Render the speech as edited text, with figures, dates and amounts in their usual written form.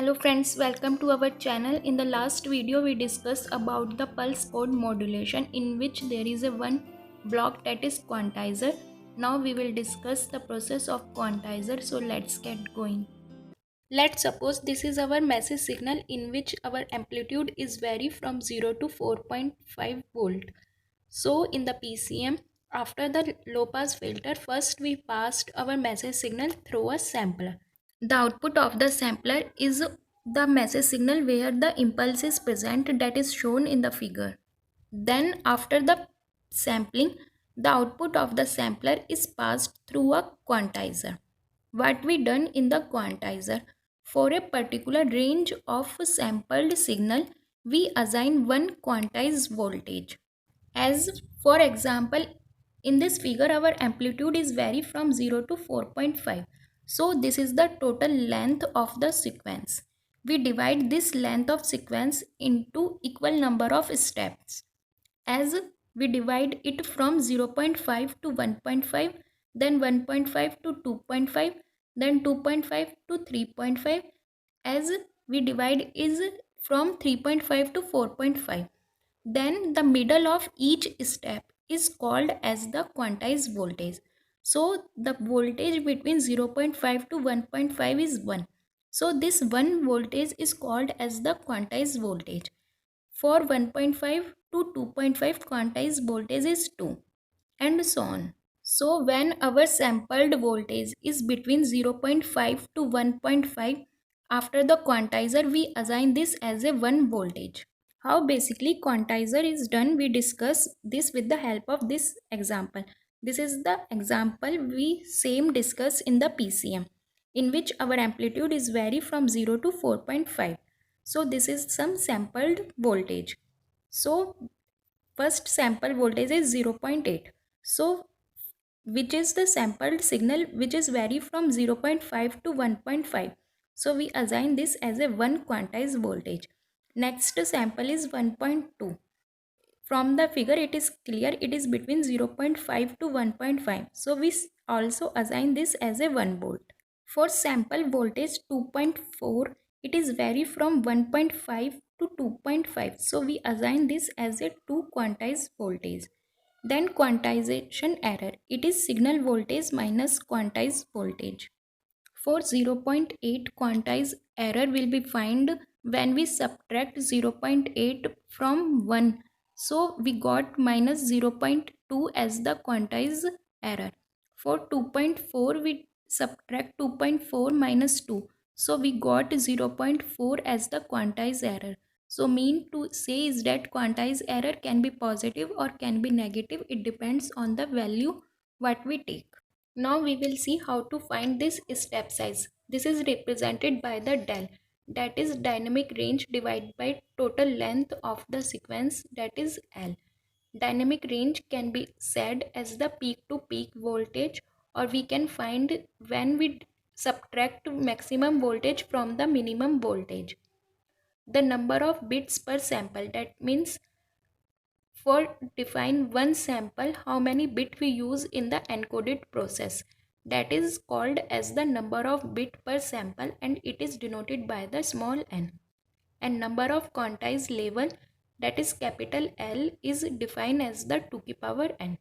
Hello friends, welcome to our channel. In the last video we discussed about the pulse code modulation in which there is a one block that is quantizer. Now we will discuss the process of quantizer, so let's get going. Let's suppose this is our message signal in which our amplitude is vary from 0 to 4.5 volt. So in the PCM, after the low pass filter, first we passed our message signal through a sampler. The output of the sampler is the message signal where the impulse is present, that is shown in the figure. Then after the sampling, the output of the sampler is passed through a quantizer. What we done in the quantizer, for a particular range of sampled signal, we assign one quantized voltage. As for example, in this figure our amplitude is vary from 0 to 4.5. So this is the total length of the sequence. We divide this length of sequence into equal number of steps. As we divide it from 0.5 to 1.5, then 1.5 to 2.5, then 2.5 to 3.5, as we divide is from 3.5 to 4.5. Then the middle of each step is called as the quantized voltage. So the voltage between 0.5 to 1.5 is 1. So this 1 voltage is called as the quantized voltage. For 1.5 to 2.5, quantized voltage is 2, and so on. So when our sampled voltage is between 0.5 to 1.5, after the quantizer we assign this as a 1 voltage. How basically quantizer is done, we discuss this with the help of this example. This is the example we same discuss in the PCM, in which our amplitude is vary from 0 to 4.5. So this is some sampled voltage. So first sample voltage is 0.8. So which is the sampled signal which is vary from 0.5 to 1.5. So we assign this as a 1 quantized voltage. Next sample is 1.2. From the figure it is clear it is between 0.5 to 1.5. So we also assign this as a 1 volt. For sample voltage 2.4, it is vary from 1.5 to 2.5. So we assign this as a 2 quantized voltage. Then quantization error, it is signal voltage minus quantized voltage. For 0.8, quantized error will be found when we subtract 0.8 from 1. So we got minus 0.2 as the quantized error. For 2.4, we subtract 2.4 minus 2. So we got 0.4 as the quantized error. So mean to say is that quantized error can be positive or can be negative. It depends on the value what we take. Now we will see how to find this step size. This is represented by the del, that is dynamic range divided by total length of the sequence, that is L. Dynamic range can be said as the peak to peak voltage, or we can find when we subtract maximum voltage from the minimum voltage. The number of bits per sample, that means for define one sample how many bit we use in the encoded process, that is called as the number of bit per sample, and it is denoted by the small n. And number of quantized level, that is capital L, is defined as the 2 to the power n.